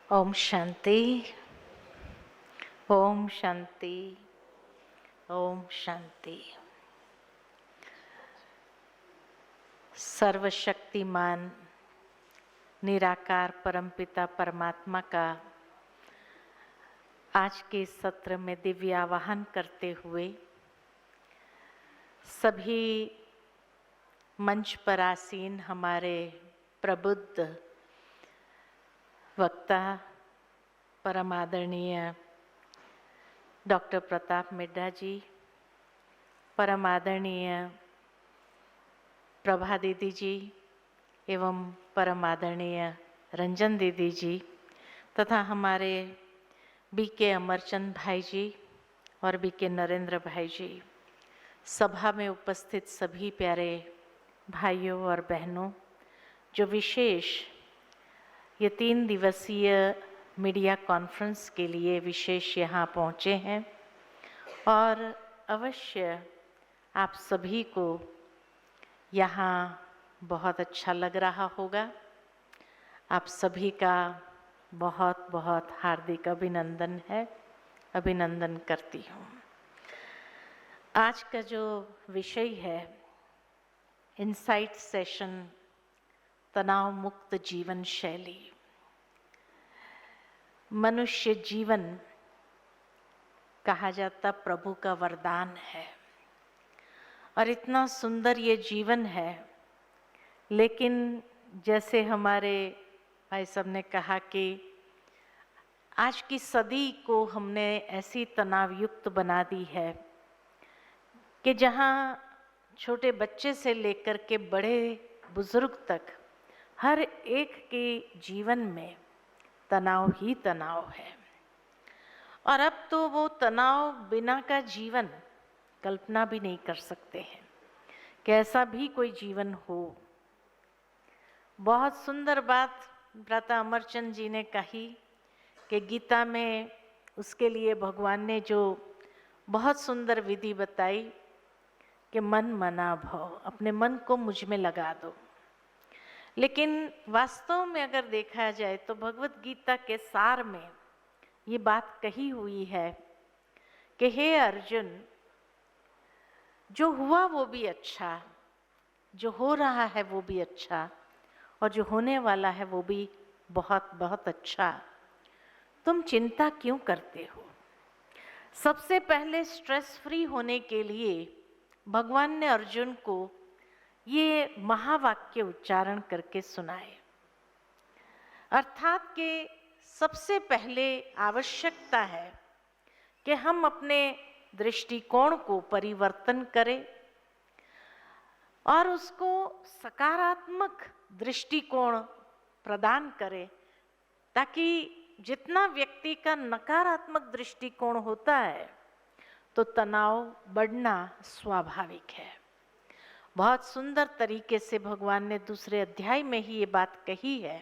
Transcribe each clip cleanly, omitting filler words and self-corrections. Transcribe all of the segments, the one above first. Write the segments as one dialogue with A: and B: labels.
A: ओम शांति, ओम शांति, ओम शांति। सर्वशक्तिमान निराकार परमपिता परमात्मा का आज के सत्र में दिव्य आवाहन करते हुए सभी मंच पर आसीन हमारे प्रबुद्ध वक्ता परम आदरणीय डॉक्टर प्रताप मिड्ढा जी, परम आदरणीय प्रभा दीदी जी एवं परम आदरणीय रंजन दीदी जी तथा हमारे बीके अमरचंद भाई जी और बीके नरेंद्र भाई जी, सभा में उपस्थित सभी प्यारे भाइयों और बहनों जो विशेष ये 3 दिवसीय मीडिया कॉन्फ्रेंस के लिए विशेष यहाँ पहुँचे हैं, और अवश्य आप सभी को यहाँ बहुत अच्छा लग रहा होगा। आप सभी का बहुत बहुत हार्दिक अभिनंदन है, अभिनंदन करती हूँ। आज का जो विषय है इनसाइट सेशन, तनाव मुक्त जीवन शैली। मनुष्य जीवन कहा जाता प्रभु का वरदान है और इतना सुंदर ये जीवन है, लेकिन जैसे हमारे भाई साहब ने कहा कि आज की सदी को हमने ऐसी तनावयुक्त बना दी है कि जहाँ छोटे बच्चे से लेकर के बड़े बुजुर्ग तक हर एक के जीवन में तनाव ही तनाव है। और अब तो वो तनाव बिना का जीवन कल्पना भी नहीं कर सकते हैं कि ऐसा भी कोई जीवन हो। बहुत सुंदर बात भ्राता अमरचंद जी ने कही कि गीता में उसके लिए भगवान ने जो बहुत सुंदर विधि बताई कि मन मना भव, अपने मन को मुझ में लगा दो। लेकिन वास्तव में अगर देखा जाए तो भगवत गीता के सार में ये बात कही हुई है कि हे अर्जुन, जो हुआ वो भी अच्छा, जो हो रहा है वो भी अच्छा, और जो होने वाला है वो भी बहुत बहुत अच्छा। तुम चिंता क्यों करते हो? सबसे पहले स्ट्रेस फ्री होने के लिए भगवान ने अर्जुन को ये महावाक्य उच्चारण करके सुनाए। अर्थात कि सबसे पहले आवश्यकता है कि हम अपने दृष्टिकोण को परिवर्तन करें और उसको सकारात्मक दृष्टिकोण प्रदान करें, ताकि जितना व्यक्ति का नकारात्मक दृष्टिकोण होता है तो तनाव बढ़ना स्वाभाविक है। बहुत सुंदर तरीके से भगवान ने दूसरे अध्याय में ही ये बात कही है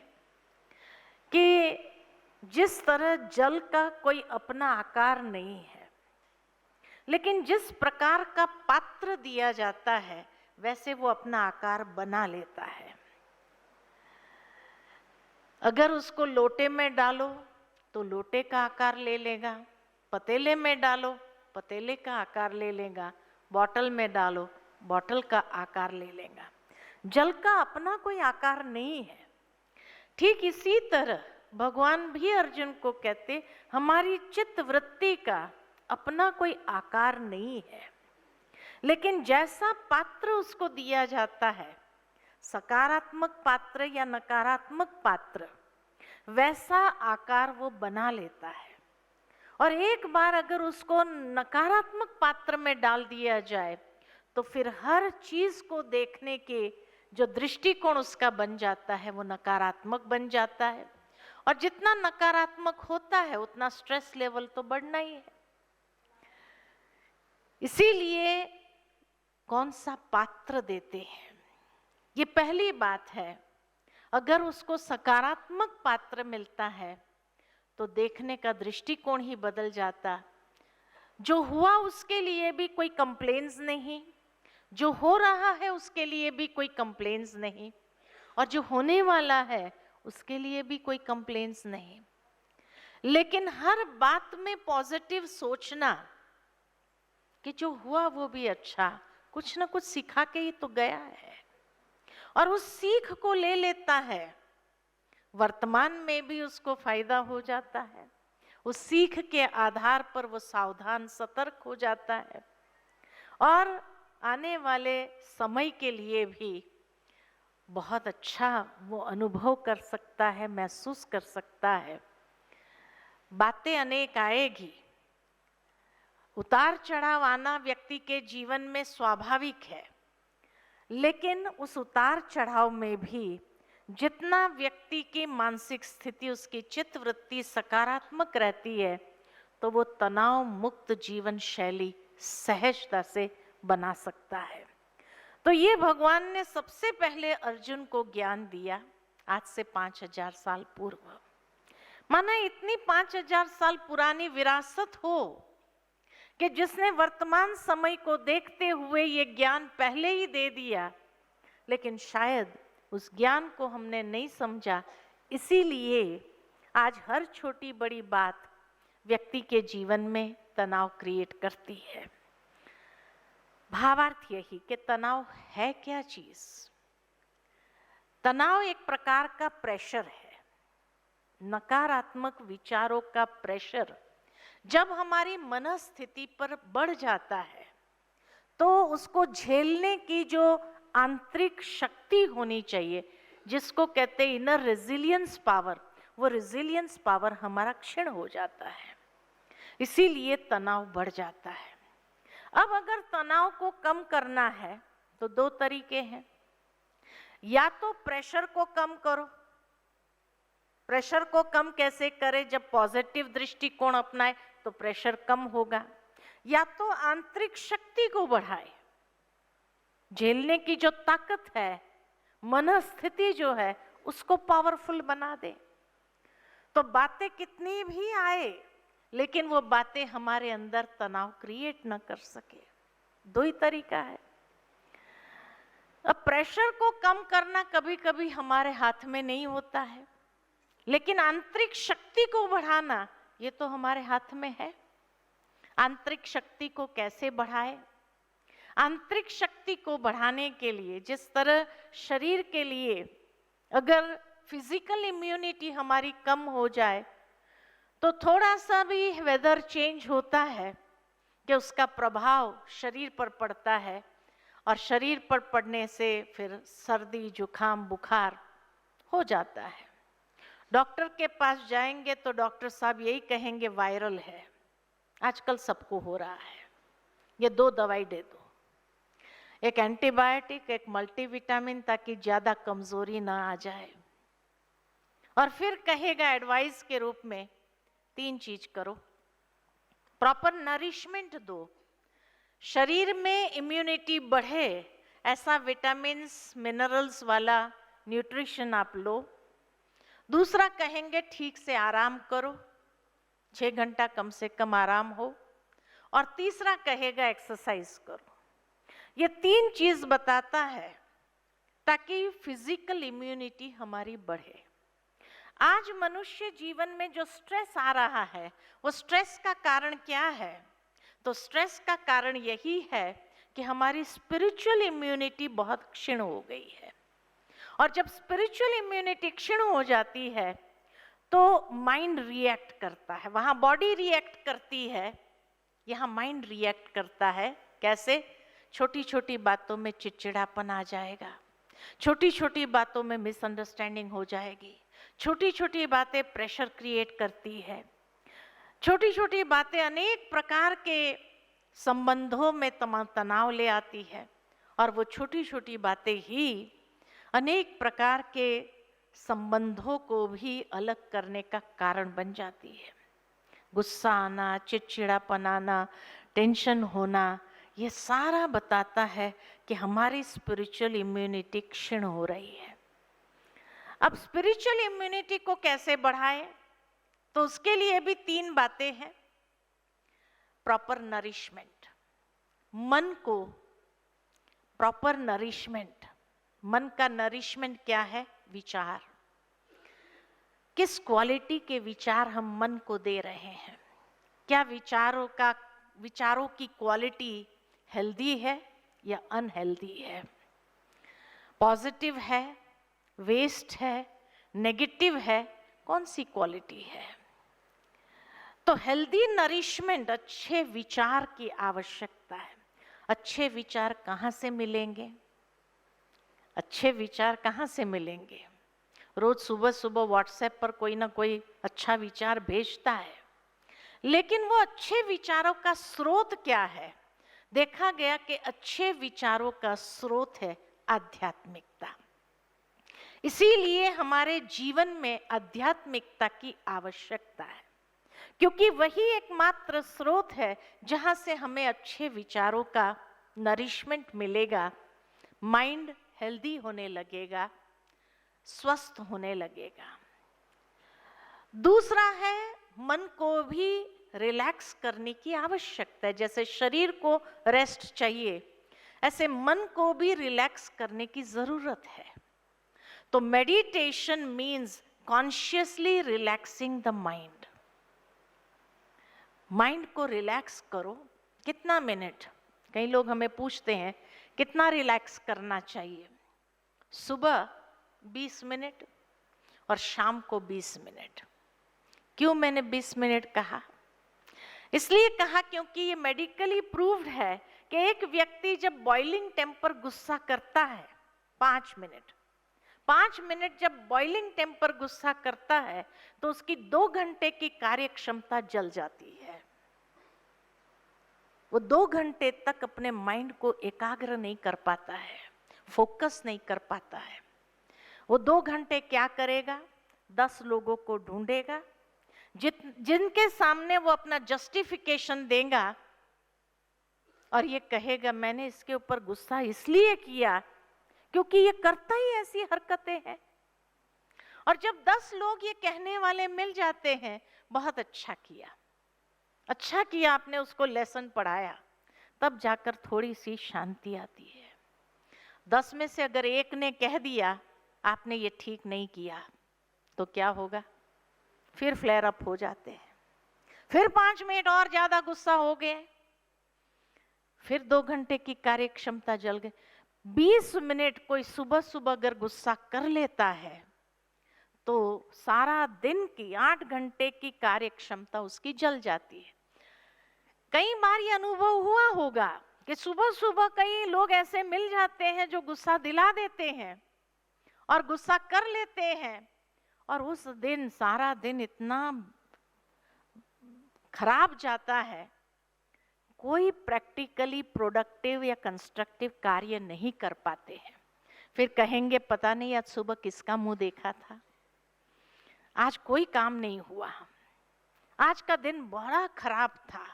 A: कि जिस तरह जल का कोई अपना आकार नहीं है, लेकिन जिस प्रकार का पात्र दिया जाता है वैसे वो अपना आकार बना लेता है। अगर उसको लोटे में डालो तो लोटे का आकार ले लेगा, पतीले में डालो पतीले का आकार ले लेगा, बॉटल में डालो बॉटल का आकार ले लेगा। जल का अपना कोई आकार नहीं है। ठीक इसी तरह भगवान भी अर्जुन को कहते, हमारी चित्त वृत्ति का अपना कोई आकार नहीं है, लेकिन जैसा पात्र उसको दिया जाता है, सकारात्मक पात्र या नकारात्मक पात्र, वैसा आकार वो बना लेता है। और एक बार अगर उसको नकारात्मक पात्र में डाल दिया जाए तो फिर हर चीज को देखने के जो दृष्टिकोण उसका बन जाता है वो नकारात्मक बन जाता है, और जितना नकारात्मक होता है उतना स्ट्रेस लेवल तो बढ़ना ही है। इसीलिए कौन सा पात्र देते हैं, ये पहली बात है। अगर उसको सकारात्मक पात्र मिलता है तो देखने का दृष्टिकोण ही बदल जाता। जो हुआ उसके लिए भी कोई कंप्लेंट्स नहीं, जो हो रहा है उसके लिए भी कोई कंप्लेंट्स नहीं, और जो होने वाला है उसके लिए भी कोई कंप्लेंट्स नहीं। लेकिन हर बात में पॉजिटिव सोचना कि जो हुआ वो भी अच्छा, कुछ ना कुछ सिखा के ही तो गया है, और उस सीख को ले लेता है, वर्तमान में भी उसको फायदा हो जाता है। उस सीख के आधार पर वो सावधान सतर्क हो जाता है और आने वाले समय के लिए भी बहुत अच्छा वो अनुभव कर सकता है, महसूस कर सकता है। बातें अनेक आएगी, उतार चढ़ाव आना व्यक्ति के जीवन में स्वाभाविक है, लेकिन उस उतार चढ़ाव में भी जितना व्यक्ति की मानसिक स्थिति, उसकी चित्त वृत्ति सकारात्मक रहती है, तो वो तनाव मुक्त जीवन शैली सहजता से बना सकता है। तो ये भगवान ने सबसे पहले अर्जुन को ज्ञान दिया आज से 5000 साल पूर्व। माना इतनी 5000 साल पुरानी विरासत हो कि जिसने वर्तमान समय को देखते हुए ये ज्ञान पहले ही दे दिया, लेकिन शायद उस ज्ञान को हमने नहीं समझा, इसीलिए आज हर छोटी बड़ी बात व्यक्ति के जीवन में तनाव क्रिएट करती है। भावार्थ यही कि तनाव है क्या चीज? तनाव एक प्रकार का प्रेशर है, नकारात्मक विचारों का प्रेशर जब हमारी मनस्थिति पर बढ़ जाता है, तो उसको झेलने की जो आंतरिक शक्ति होनी चाहिए, जिसको कहते हैं इनर रेजिलियंस पावर, वो रेजिलियंस पावर हमारा क्षीण हो जाता है, इसीलिए तनाव बढ़ जाता है। अब अगर तनाव को कम करना है तो दो तरीके हैं, या तो प्रेशर को कम करो। प्रेशर को कम कैसे करें? जब पॉजिटिव दृष्टिकोण अपनाए तो प्रेशर कम होगा। या तो आंतरिक शक्ति को बढ़ाए, झेलने की जो ताकत है, मनस्थिति जो है, उसको पावरफुल बना दे। तो बातें कितनी भी आए, लेकिन वो बातें हमारे अंदर तनाव क्रिएट न कर सके। दो ही तरीका है। अब प्रेशर को कम करना कभी कभी हमारे हाथ में नहीं होता है, लेकिन आंतरिक शक्ति को बढ़ाना ये तो हमारे हाथ में है। आंतरिक शक्ति को कैसे बढ़ाए? आंतरिक शक्ति को बढ़ाने के लिए जिस तरह शरीर के लिए अगर फिजिकल इम्यूनिटी हमारी कम हो जाए, तो थोड़ा सा भी वेदर चेंज होता है कि उसका प्रभाव शरीर पर पड़ता है, और शरीर पर पड़ने से फिर सर्दी जुकाम बुखार हो जाता है। डॉक्टर के पास जाएंगे तो डॉक्टर साहब यही कहेंगे वायरल है, आजकल सबको हो रहा है, ये 2 दवाई दे दो, एक एंटीबायोटिक, एक मल्टीविटामिन, ताकि ज्यादा कमजोरी ना आ जाए। और फिर कहेगा एडवाइस के रूप में 3 चीज करो। प्रॉपर नरिशमेंट दो, शरीर में इम्यूनिटी बढ़े ऐसा विटामिन्स मिनरल्स वाला न्यूट्रिशन आप लो। दूसरा कहेंगे ठीक से आराम करो, 6 घंटा कम से कम आराम हो। और तीसरा कहेगा एक्सरसाइज करो। ये 3 चीज बताता है ताकि फिजिकल इम्यूनिटी हमारी बढ़े। आज मनुष्य जीवन में जो स्ट्रेस आ रहा है, वो स्ट्रेस का कारण क्या है? तो स्ट्रेस का कारण यही है कि हमारी स्पिरिचुअल इम्यूनिटी बहुत क्षीण हो गई है। और जब स्पिरिचुअल इम्यूनिटी क्षीण हो जाती है तो माइंड रिएक्ट करता है। वहां बॉडी रिएक्ट करती है, यहाँ माइंड रिएक्ट करता है। कैसे? छोटी छोटी बातों में चिड़चिड़ापन आ जाएगा, छोटी छोटी बातों में मिसअंडरस्टैंडिंग हो जाएगी, छोटी छोटी बातें प्रेशर क्रिएट करती है, छोटी छोटी बातें अनेक प्रकार के संबंधों में तनाव ले आती है, और वो छोटी छोटी बातें ही अनेक प्रकार के संबंधों को भी अलग करने का कारण बन जाती है। गुस्सा आना, चिड़चिड़ापन आना, टेंशन होना, ये सारा बताता है कि हमारी स्पिरिचुअल इम्यूनिटी क्षीण हो रही है। अब स्पिरिचुअल इम्यूनिटी को कैसे बढ़ाएं? तो उसके लिए भी 3 बातें हैं। प्रॉपर नरिशमेंट, मन को प्रॉपर नरिशमेंट। मन का नरिशमेंट क्या है? विचार। किस क्वालिटी के विचार हम मन को दे रहे हैं, क्या विचारों की क्वालिटी हेल्दी है या अनहेल्दी है, पॉजिटिव है, वेस्ट है, नेगेटिव है, कौन सी क्वालिटी है। तो हेल्दी नरिशमेंट, अच्छे विचार की आवश्यकता है। अच्छे विचार कहाँ से मिलेंगे? अच्छे विचार कहाँ से मिलेंगे? रोज सुबह सुबह व्हाट्सएप पर कोई ना कोई अच्छा विचार भेजता है, लेकिन वो अच्छे विचारों का स्रोत क्या है? देखा गया कि अच्छे विचारों का स्रोत है आध्यात्मिकता। इसीलिए हमारे जीवन में आध्यात्मिकता की आवश्यकता है, क्योंकि वही एकमात्र स्रोत है जहां से हमें अच्छे विचारों का नरिशमेंट मिलेगा, माइंड हेल्दी होने लगेगा, स्वस्थ होने लगेगा। दूसरा है, मन को भी रिलैक्स करने की आवश्यकता है। जैसे शरीर को रेस्ट चाहिए, ऐसे मन को भी रिलैक्स करने की जरूरत है। तो meditation means consciously relaxing the mind. Mind को रिलैक्स करो। कितना मिनट? कई लोग हमें पूछते हैं कितना रिलैक्स करना चाहिए। सुबह 20 मिनट और शाम को 20 मिनट। क्यों मैंने 20 मिनट कहा? इसलिए कहा क्योंकि ये मेडिकली प्रूव्ड है कि एक व्यक्ति जब बॉइलिंग टेम्पर गुस्सा करता है 5 मिनट जब बॉइलिंग टेम्पर गुस्सा करता है तो उसकी 2 घंटे की कार्य क्षमता जल जाती है। वो 2 घंटे तक अपने माइंड को एकाग्र नहीं कर पाता है, फोकस नहीं कर पाता है। वो 2 घंटे क्या करेगा? 10 लोगों को ढूंढेगा जिनके सामने वो अपना जस्टिफिकेशन देगा और ये कहेगा मैंने इसके ऊपर गुस्सा इसलिए किया क्योंकि ये करता ही ऐसी हरकतें हैं। और जब 10 लोग ये कहने वाले मिल जाते हैं, बहुत अच्छा किया आपने उसको लेसन पढ़ाया, तब जाकर थोड़ी सी शांति आती है। 10 में से अगर एक ने कह दिया आपने ये ठीक नहीं किया, तो क्या होगा? फिर फ्लेयर अप हो जाते हैं, फिर 5 मिनट और ज्यादा गुस्सा हो गए, फिर 2 घंटे की कार्य क्षमता जल गई। 20 मिनट कोई सुबह सुबह अगर गुस्सा कर लेता है तो सारा दिन की 8 घंटे की कार्य क्षमता उसकी जल जाती है। कई बार ये अनुभव हुआ होगा कि सुबह सुबह कई लोग ऐसे मिल जाते हैं जो गुस्सा दिला देते हैं और गुस्सा कर लेते हैं, और उस दिन सारा दिन इतना खराब जाता है, कोई प्रैक्टिकली प्रोडक्टिव या कंस्ट्रक्टिव कार्य नहीं कर पाते हैं। फिर कहेंगे पता नहीं आज सुबह किसका मुंह देखा था, आज कोई काम नहीं हुआ, आज का दिन बड़ा खराब था,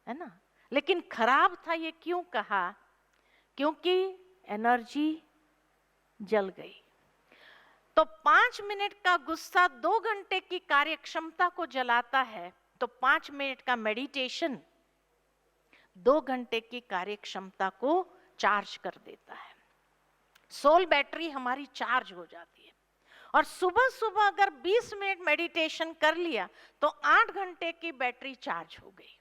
A: है ना। लेकिन खराब था ये क्यों कहा? क्योंकि एनर्जी जल गई। तो 5 मिनट का गुस्सा 2 घंटे की कार्य क्षमता को जलाता है, तो 5 मिनट का मेडिटेशन 2 घंटे की कार्य क्षमता को चार्ज कर देता है। सोल बैटरी हमारी चार्ज हो जाती है। और सुबह सुबह अगर 20 मिनट मेडिटेशन कर लिया तो 8 घंटे की बैटरी चार्ज हो गई।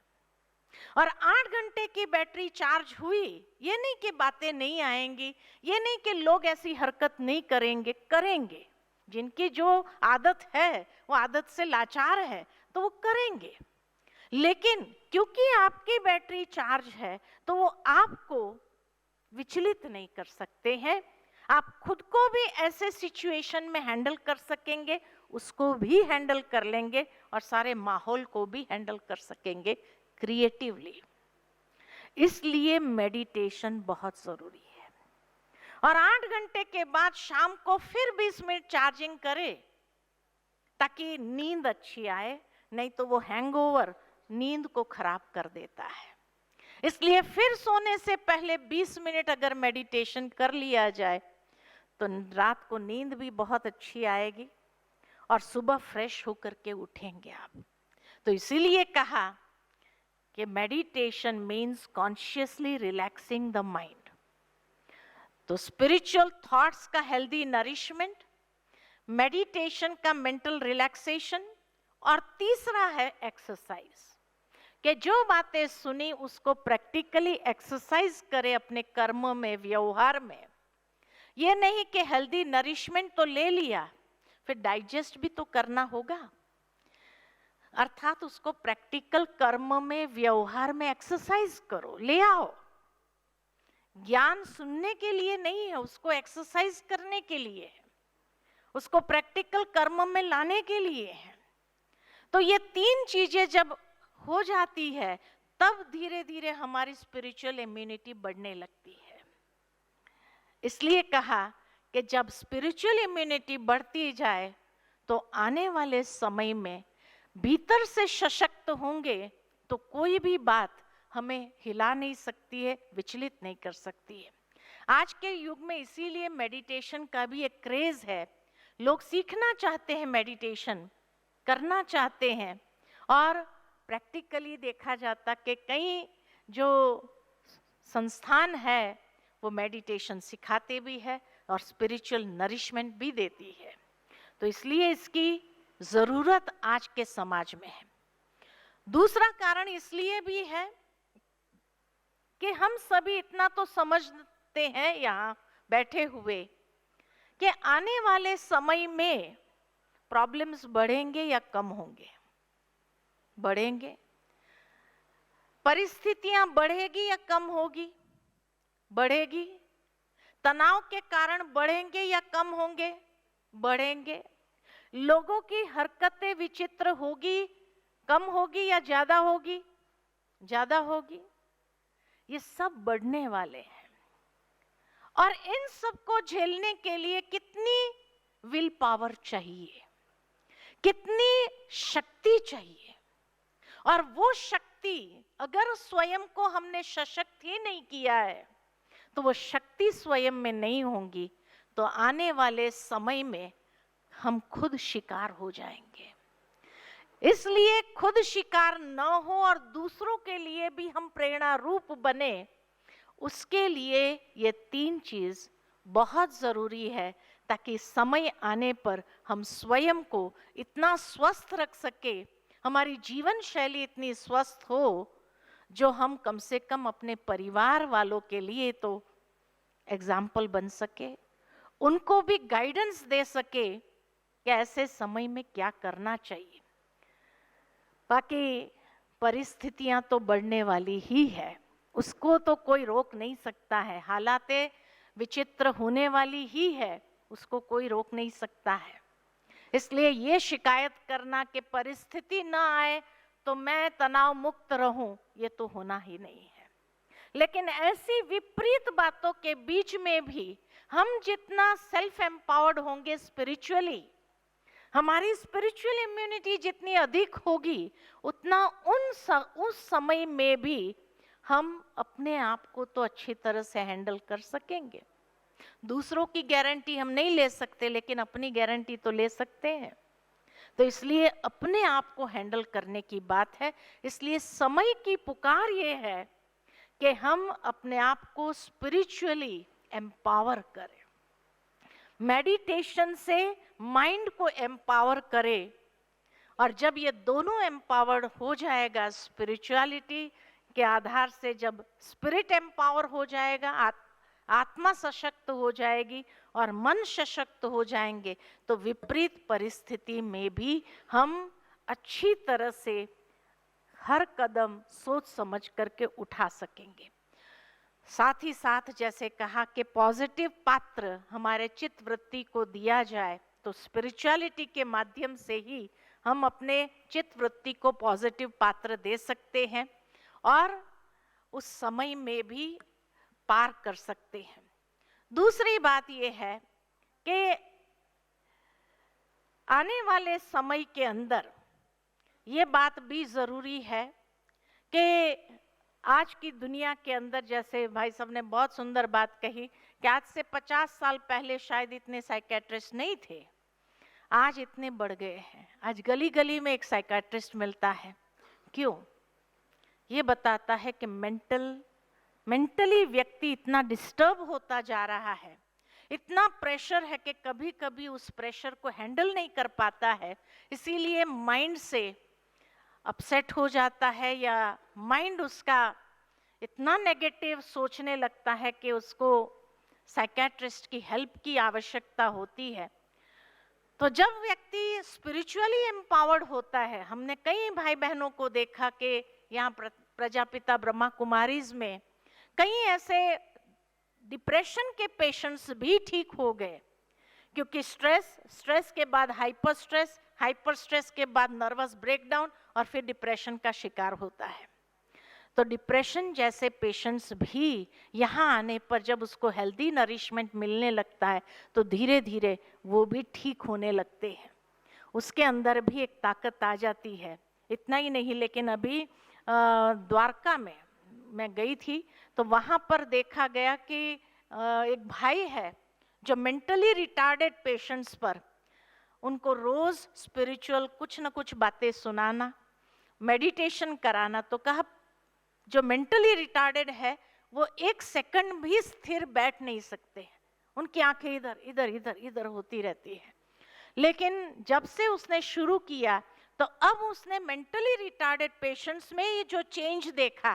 A: और 8 घंटे की बैटरी चार्ज हुई, ये नहीं कि बातें नहीं आएंगी, ये नहीं कि लोग ऐसी हरकत नहीं करेंगे। जिनकी जो आदत है वो आदत से लाचार है तो वो करेंगे। लेकिन क्योंकि आपकी बैटरी चार्ज है तो वो आपको विचलित नहीं कर सकते हैं। आप खुद को भी ऐसे सिचुएशन में हैंडल कर सकेंगे, उसको भी हैंडल कर लेंगे और सारे माहौल को भी हैंडल कर सकेंगे क्रिएटिवली। इसलिए मेडिटेशन बहुत जरूरी है। और 8 घंटे के बाद शाम को फिर 20 मिनट चार्जिंग करें ताकि नींद अच्छी आए, नहीं तो वो हैंगओवर नींद को खराब कर देता है। इसलिए फिर सोने से पहले 20 मिनट अगर मेडिटेशन कर लिया जाए तो रात को नींद भी बहुत अच्छी आएगी और सुबह फ्रेश होकर के उठेंगे आप। तो इसीलिए कहा कि meditation means consciously relaxing the mind. तो स्पिरिचुअल थॉट्स का हेल्दी नरिशमेंट, मेडिटेशन का मेंटल रिलैक्सेशन, और तीसरा है एक्सरसाइज, कि जो बातें सुनी उसको प्रैक्टिकली एक्सरसाइज करे अपने कर्म में, व्यवहार में। ये नहीं कि हेल्दी नरिशमेंट तो ले लिया, फिर डाइजेस्ट भी तो करना होगा, अर्थात उसको प्रैक्टिकल कर्म में, व्यवहार में एक्सरसाइज करो, ले आओ। ज्ञान सुनने के लिए नहीं है, उसको एक्सरसाइज करने के लिए है, उसको प्रैक्टिकल कर्म में लाने के लिए है। तो ये तीन चीजें जब हो जाती है, तब धीरे धीरे हमारी स्पिरिचुअल इम्यूनिटी बढ़ने लगती है। इसलिए कहा कि जब स्पिरिचुअल इम्यूनिटी बढ़ती जाए तो आने वाले समय में भीतर से सशक्त होंगे, तो कोई भी बात हमें हिला नहीं सकती है, विचलित नहीं कर सकती है। आज के युग में इसीलिए मेडिटेशन का भी एक क्रेज है, लोग सीखना चाहते हैं, मेडिटेशन करना चाहते हैं, और प्रैक्टिकली देखा जाता कि कई जो संस्थान है वो मेडिटेशन सिखाते भी है और स्पिरिचुअल नरिशमेंट भी देती है। तो इसलिए इसकी जरूरत आज के समाज में है। दूसरा कारण इसलिए भी है कि हम सभी इतना तो समझते हैं यहाँ बैठे हुए कि आने वाले समय में प्रॉब्लम्स बढ़ेंगे या कम होंगे? बढ़ेंगे। परिस्थितियां बढ़ेगी या कम होगी? बढ़ेगी। तनाव के कारण बढ़ेंगे या कम होंगे? बढ़ेंगे। लोगों की हरकतें विचित्र होगी, कम होगी या ज्यादा होगी? ज्यादा होगी। ये सब बढ़ने वाले हैं, और इन सब को झेलने के लिए कितनी विल पावर चाहिए, कितनी शक्ति चाहिए। और वो शक्ति अगर स्वयं को हमने सशक्त ही नहीं किया है, तो वो शक्ति स्वयं में नहीं होंगी, तो आने वाले समय में हम खुद शिकार हो जाएंगे। इसलिए खुद शिकार न हो और दूसरों के लिए भी हम प्रेरणा रूप बने, उसके लिए ये तीन चीज बहुत जरूरी है, ताकि समय आने पर हम स्वयं को इतना स्वस्थ रख सके, हमारी जीवन शैली इतनी स्वस्थ हो, जो हम कम से कम अपने परिवार वालों के लिए तो एग्जाम्पल बन सके, उनको भी गाइडेंस दे सके कि ऐसे समय में क्या करना चाहिए। बाकी परिस्थितियां तो बढ़ने वाली ही है, उसको तो कोई रोक नहीं सकता है। हालातें विचित्र होने वाली ही है, उसको कोई रोक नहीं सकता है। इसलिए ये शिकायत करना कि परिस्थिति ना आए तो मैं तनाव मुक्त रहूं, ये तो होना ही नहीं है। लेकिन ऐसी विपरीत बातों के बीच में भी हम जितना सेल्फ एम्पावर्ड होंगे स्पिरिचुअली, हमारी स्पिरिचुअल इम्यूनिटी जितनी अधिक होगी, उतना उस समय में भी हम अपने आप को तो अच्छी तरह से हैंडल कर सकेंगे। दूसरों की गारंटी हम नहीं ले सकते, लेकिन अपनी गारंटी तो ले सकते हैं। तो इसलिए अपने आप को हैंडल करने की बात है। इसलिए समय की पुकार ये है कि हम अपने आप को स्पिरिचुअली एम्पावर करें, मेडिटेशन से माइंड को एम्पावर करें। और जब ये दोनों एम्पावर्ड हो जाएगा, स्पिरिचुअलिटी के आधार से जब स्पिरिट एम्पावर हो जाएगा, आत्मा सशक्त हो जाएगी और मन सशक्त हो जाएंगे, तो विपरीत परिस्थिति में भी हम अच्छी तरह से हर कदम सोच समझ करके उठा सकेंगे। साथ ही साथ जैसे कहा कि पॉजिटिव पात्र हमारे चित्त वृत्ति को दिया जाए, तो स्पिरिचुअलिटी के माध्यम से ही हम अपने चित्त वृत्ति को पॉजिटिव पात्र दे सकते हैं और उस समय में भी पार कर सकते हैं। दूसरी बात यह है कि आने वाले समय के अंदर ये बात भी जरूरी है कि आज की दुनिया के अंदर, जैसे भाई साहब ने बहुत सुंदर बात कही कि आज से 50 साल पहले शायद इतने साइकेट्रिस्ट नहीं थे, आज इतने बढ़ गए हैं। आज गली गली में एक साइकेट्रिस्ट मिलता है। क्यों? ये बताता है कि मेंटली व्यक्ति इतना डिस्टर्ब होता जा रहा है इतना प्रेशर है कि कभी कभी उस प्रेशर को हैंडल नहीं कर पाता है, इसीलिए माइंड से अपसेट हो जाता है या माइंड उसका इतना नेगेटिव सोचने लगता है कि उसको साइकेट्रिस्ट की हेल्प की आवश्यकता होती है। तो जब व्यक्ति स्पिरिचुअली एम्पावर्ड होता है, हमने कई भाई बहनों को देखा कि यहाँ प्रजापिता ब्रह्मा कुमारीज में कई ऐसे डिप्रेशन के पेशेंट्स भी ठीक हो गए, क्योंकि स्ट्रेस के बाद हाइपर स्ट्रेस के बाद नर्वस ब्रेकडाउन और फिर डिप्रेशन का शिकार होता है। तो डिप्रेशन जैसे पेशेंट्स भी यहाँ आने पर जब उसको हेल्दी नरिशमेंट मिलने लगता है तो धीरे धीरे वो भी ठीक होने लगते हैं, उसके अंदर भी एक ताकत आ जाती है। इतना ही नहीं, लेकिन अभी द्वारका में मैं गई थी तो वहाँ पर देखा गया कि एक भाई है जो मेंटली रिटार्डेड पेशेंट्स पर उनको रोज स्पिरिचुअल कुछ न कुछ बातें सुनाना, मेडिटेशन कराना। तो कहा जो मेंटली रिटार्डेड है वो एक सेकंड भी स्थिर बैठ नहीं सकते, उनकी आंखें इधर इधर इधर इधर होती रहती है। लेकिन जब से उसने शुरू किया तो अब उसने मेंटली रिटार्डेड पेशेंट्स में ये जो चेंज देखा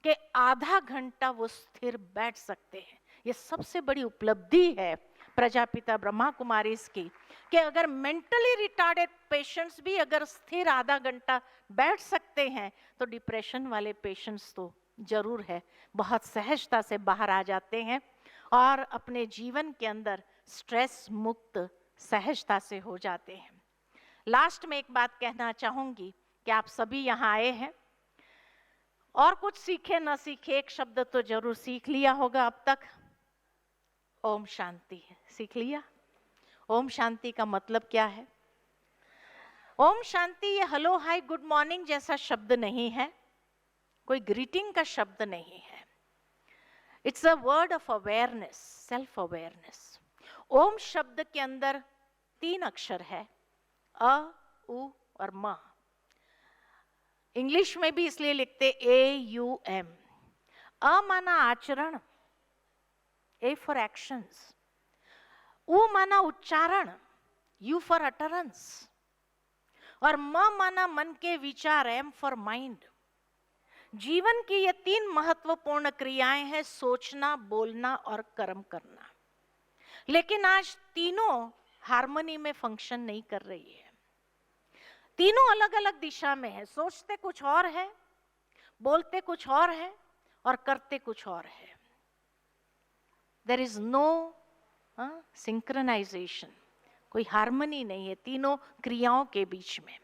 A: कि आधा घंटा वो स्थिर बैठ सकते हैं। ये सबसे बड़ी उपलब्धि है प्रजापिता ब्रह्मा कुमारीज की कि अगर मेंटली रिटार्डेड पेशेंट्स भी अगर स्थिर आधा घंटा बैठ सकते हैं तो डिप्रेशन वाले पेशेंट्स तो जरूर है बहुत सहजता से बाहर आ जाते हैं और अपने जीवन के अंदर स्ट्रेस मुक्त सहजता से हो जाते हैं। लास्ट में एक बात कहना चाहूंगी कि आप सभी यहाँ आए हैं और कुछ सीखे न सीखे, एक शब्द तो जरूर सीख लिया होगा अब तक, ओम शांति। सीख लिया? ओम शांति का मतलब क्या है? ओम शांति ये हेलो हाय गुड मॉर्निंग जैसा शब्द नहीं है, कोई ग्रीटिंग का शब्द नहीं है। It's a word of awareness, self awareness. Om शब्द के अंदर 3 अक्षर है, अ, उ और म। इंग्लिश में भी इसलिए लिखते AUM। अ माना आचरण, A फॉर एक्शंस, उ माना उच्चारण, U फॉर अटरेंस, और म माना मन के विचार, M फॉर माइंड। जीवन की ये 3 महत्वपूर्ण क्रियाएं हैं, सोचना, बोलना और कर्म करना। लेकिन आज तीनों हार्मनी में फंक्शन नहीं कर रही है, तीनों अलग अलग दिशा में है। सोचते कुछ और है, बोलते कुछ और है और करते कुछ और है। देयर इज नो सिंक्रोनाइजेशन, कोई हार्मनी नहीं है तीनों क्रियाओं के बीच में।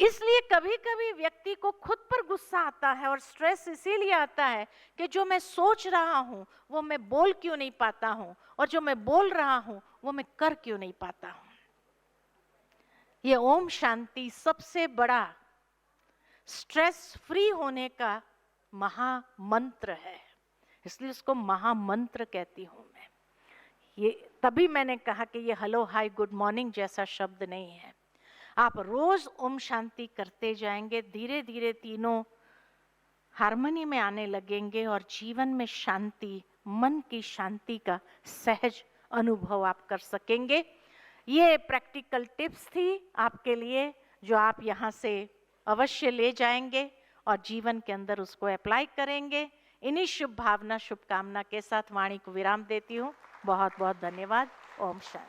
A: इसलिए कभी कभी व्यक्ति को खुद पर गुस्सा आता है और स्ट्रेस इसीलिए आता है कि जो मैं सोच रहा हूं वो मैं बोल क्यों नहीं पाता हूं, और जो मैं बोल रहा हूं वो मैं कर क्यों नहीं पाता हूं। ये ओम शांति सबसे बड़ा स्ट्रेस फ्री होने का महामंत्र है, इसलिए इसको महामंत्र कहती हूं मैं। ये तभी मैंने कहा कि ये हेलो हाय गुड मॉर्निंग जैसा शब्द नहीं है। आप रोज ओम शांति करते जाएंगे, धीरे धीरे तीनों हार्मनी में आने लगेंगे और जीवन में शांति, मन की शांति का सहज अनुभव आप कर सकेंगे। ये प्रैक्टिकल टिप्स थी आपके लिए जो आप यहाँ से अवश्य ले जाएंगे और जीवन के अंदर उसको अप्लाई करेंगे। इन्हीं शुभ भावना शुभकामना के साथ वाणी को विराम देती हूँ। बहुत बहुत धन्यवाद। ओम शांति।